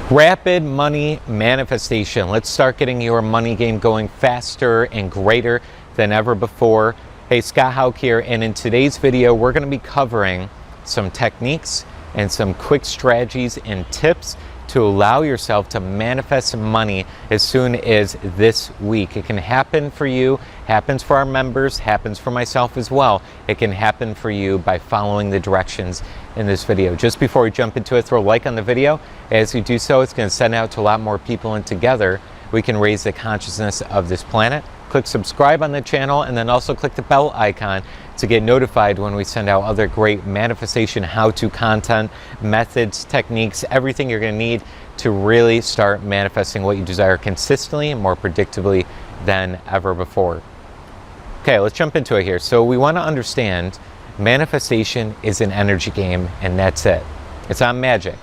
Rapid money manifestation. Let's start getting your money game going faster and greater than ever before. Hey, Scott Haug here, and in today's video, we're going to be covering some techniques and some quick strategies and tips to allow yourself to manifest money as soon as this week. It can happen for you, happens for our members, happens for myself as well. It can happen for you by following the directions in this video. Just before we jump into it, throw a like on the video. As you do so, it's going to send out to a lot more people, and together we can raise the consciousness of this planet. Click subscribe on the channel, and then also click the bell icon to get notified when we send out other great manifestation how-to content, methods, techniques, everything you're going to need to really start manifesting what you desire consistently and more predictably than ever before. Okay, let's jump into it here. So we want to understand manifestation is an energy game, and that's it. It's not magic,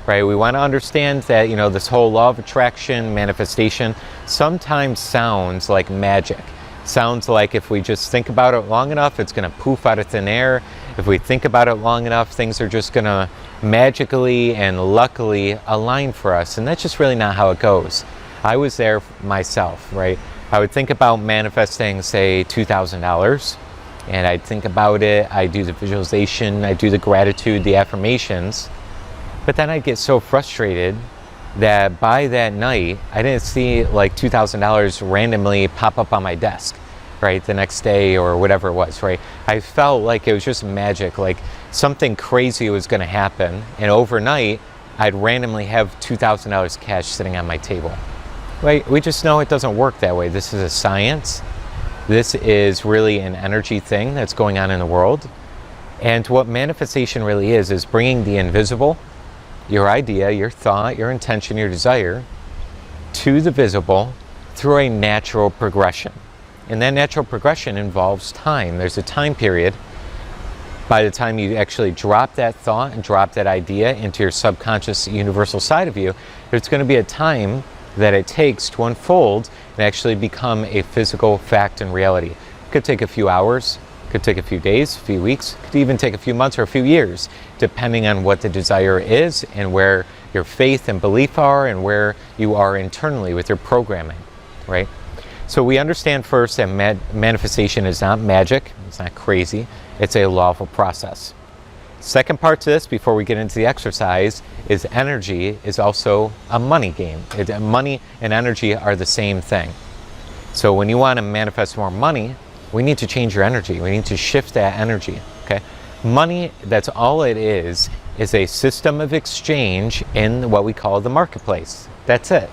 right? We want to understand that, this whole law of attraction, manifestation, sometimes sounds like magic. Sounds like if we just think about it long enough, it's going to poof out of thin air. If we think about it long enough, things are just going to magically and luckily align for us. And that's just really not how it goes. I was there myself, right? I would think about manifesting, say, $2,000. And I'd think about it, I do the visualization, I do the gratitude, the affirmations. But then I'd get so frustrated that by that night, I didn't see like $2,000 randomly pop up on my desk, right, the next day or whatever it was, right? I felt like it was just magic, like something crazy was going to happen, and overnight, I'd randomly have $2,000 cash sitting on my table. Right? We just know it doesn't work that way. This is a science. This is really an energy thing that's going on in the world. And what manifestation really is bringing the invisible, your idea, your thought, your intention, your desire, to the visible through a natural progression. And that natural progression involves time. There's a time period. By the time you actually drop that thought and drop that idea into your subconscious universal side of you, there's going to be a time that it takes to unfold and actually become a physical fact and reality. It could take a few hours, could take a few days, a few weeks, could even take a few months or a few years, depending on what the desire is and where your faith and belief are and where you are internally with your programming, right? So we understand first that manifestation is not magic, it's not crazy, it's a lawful process. Second part to this, before we get into the exercise, is energy is also a money game. Money and energy are the same thing. So when you want to manifest more money, we need to change your energy. We need to shift that energy, okay? Money, that's all it is a system of exchange in what we call the marketplace. That's it.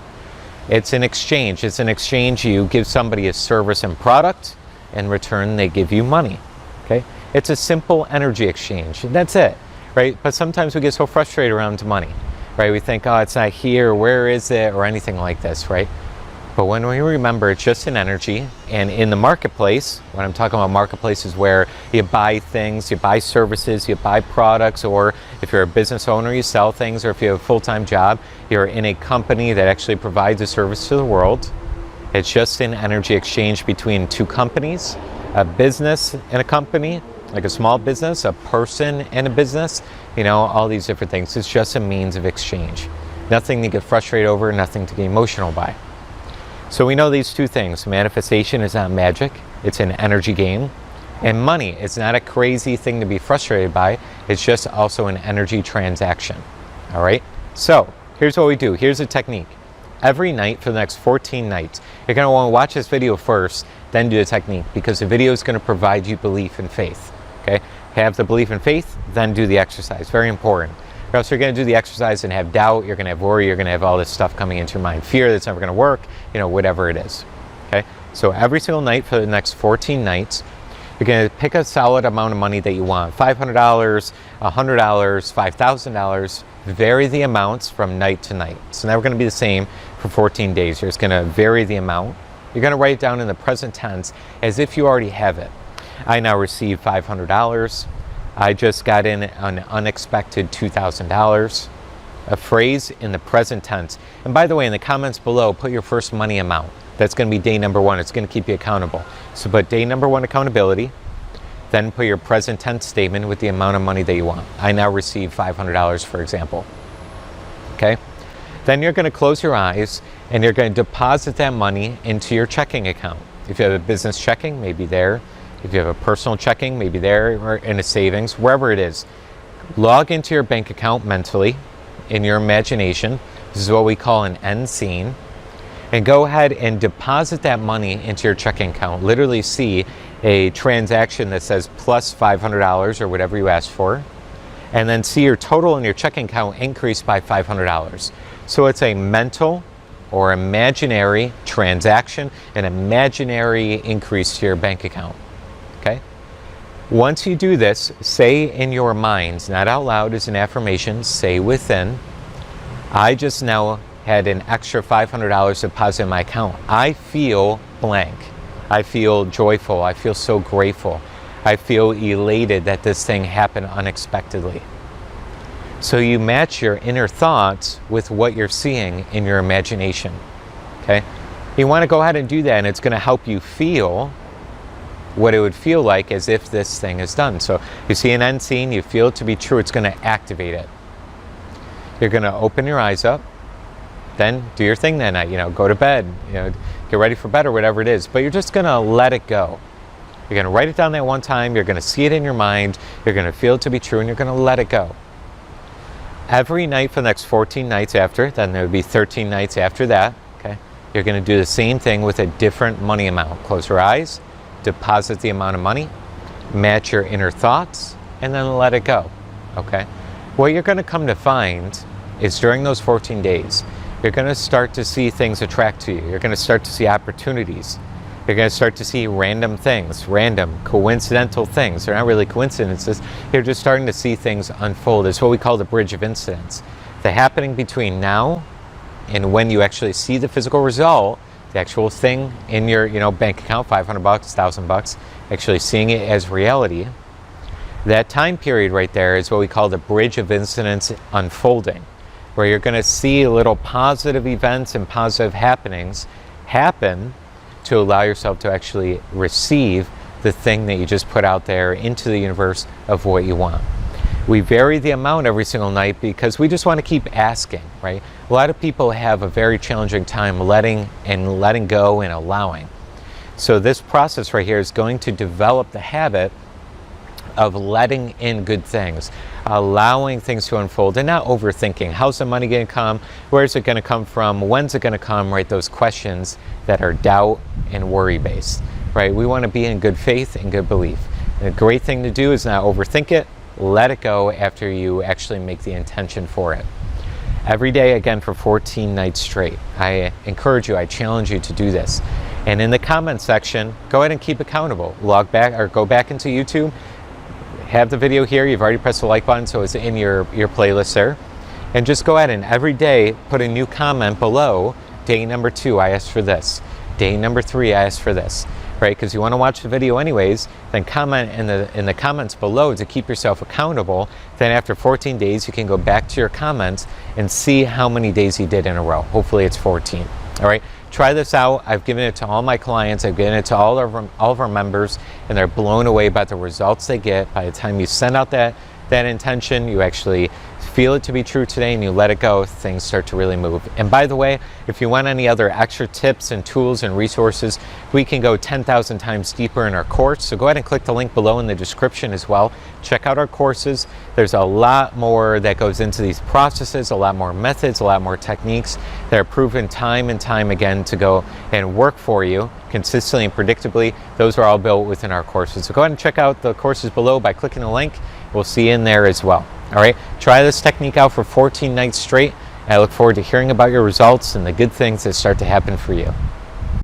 It's an exchange. It's an exchange. You give somebody a service and product. In return, they give you money, okay? It's a simple energy exchange. That's it, right? But sometimes we get so frustrated around money, right? We think, oh, it's not here, where is it, or anything like this, right? But when we remember it's just an energy, and in the marketplace, when I'm talking about marketplaces where you buy things, you buy services, you buy products, or if you're a business owner, you sell things, or if you have a full-time job, you're in a company that actually provides a service to the world. It's just an energy exchange between two companies, a business and a company, like a small business, a person and a business, all these different things. It's just a means of exchange. Nothing to get frustrated over, nothing to get emotional by. So we know these two things. Manifestation is not magic, it's an energy game. And money is not a crazy thing to be frustrated by, it's just also an energy transaction. All right? So here's what we do. Here's a technique. Every night for the next 14 nights, you're going to want to watch this video first, then do the technique, because the video is going to provide you belief and faith. Okay? Have the belief and faith, then do the exercise. Very important. Or else you're going to do the exercise and have doubt, you're going to have worry, you're going to have all this stuff coming into your mind, fear that's never going to work, whatever it is. Okay? So every single night for the next 14 nights, you're going to pick a solid amount of money that you want. $500, $100, $5,000. Vary the amounts from night to night. It's never going to be the same for 14 days. You're just going to vary the amount. You're going to write it down in the present tense as if you already have it. I now received $500. I just got in an unexpected $2,000. A phrase in the present tense. And by the way, in the comments below, put your first money amount. That's going to be day number one. It's going to keep you accountable. So put day number one accountability. Then put your present tense statement with the amount of money that you want. I now receive $500, for example. Okay? Then you're going to close your eyes and you're going to deposit that money into your checking account. If you have a business checking, maybe there. If you have a personal checking, maybe there, or in a savings, wherever it is. Log into your bank account mentally, in your imagination. This is what we call an end scene. And go ahead and deposit that money into your checking account. Literally see a transaction that says plus $500 or whatever you asked for. And then see your total in your checking account increase by $500. So it's a mental or imaginary transaction, an imaginary increase to your bank account. Okay? Once you do this, say in your mind, not out loud as an affirmation, say within, I just now had an extra $500 deposited in my account. I feel blank. I feel joyful. I feel so grateful. I feel elated that this thing happened unexpectedly. So you match your inner thoughts with what you're seeing in your imagination. Okay? You want to go ahead and do that, and it's going to help you feel what it would feel like as if this thing is done. So you see an end scene, you feel it to be true, it's going to activate it. You're going to open your eyes up, then do your thing that night, go to bed, get ready for bed or whatever it is, but you're just going to let it go. You're going to write it down that one time, you're going to see it in your mind, you're going to feel it to be true, and you're going to let it go. Every night for the next 14 nights after, then there would be 13 nights after that, okay? You're going to do the same thing with a different money amount. Close your eyes, deposit the amount of money, match your inner thoughts, and then let it go, okay? What you're going to come to find is during those 14 days, you're going to start to see things attract to you. You're going to start to see opportunities. You're going to start to see random things, random, coincidental things. They're not really coincidences. You're just starting to see things unfold. It's what we call the bridge of incidents. The happening between now and when you actually see the physical result, the actual thing in your bank account, $500, $1,000, actually seeing it as reality. That time period right there is what we call the bridge of incidents unfolding, where you're going to see little positive events and positive happenings happen to allow yourself to actually receive the thing that you just put out there into the universe of what you want. We vary the amount every single night because we just want to keep asking, right? A lot of people have a very challenging time letting go and allowing. So this process right here is going to develop the habit of letting in good things, allowing things to unfold and not overthinking. How's the money going to come? Where's it going to come from? When's it going to come? Right? Those questions that are doubt and worry based, right? We want to be in good faith and good belief. And a great thing to do is not overthink it. Let it go after you actually make the intention for it. Every day, again, for 14 nights straight. I encourage you, I challenge you to do this. And in the comment section, go ahead and keep accountable. Log back or go back into YouTube. Have the video here. You've already pressed the like button, so it's in your playlist there. And just go ahead and every day put a new comment below. Day number 2, I asked for this. Day number 3, I asked for this. Right? Because you want to watch the video anyways, then comment in the comments below to keep yourself accountable. Then after 14 days, you can go back to your comments and see how many days you did in a row. Hopefully it's 14. All right? Try this out. I've given it to all my clients. I've given it to all of our members, and they're blown away by the results they get. By the time you send out that intention, you actually feel it to be true today and you let it go, things start to really move. And by the way, if you want any other extra tips and tools and resources, we can go 10,000 times deeper in our course. So go ahead and click the link below in the description as well. Check out our courses. There's a lot more that goes into these processes, a lot more methods, a lot more techniques that are proven time and time again to go and work for you consistently and predictably. Those are all built within our courses. So go ahead and check out the courses below by clicking the link. We'll see you in there as well. All right, try this technique out for 14 nights straight. I look forward to hearing about your results and the good things that start to happen for you.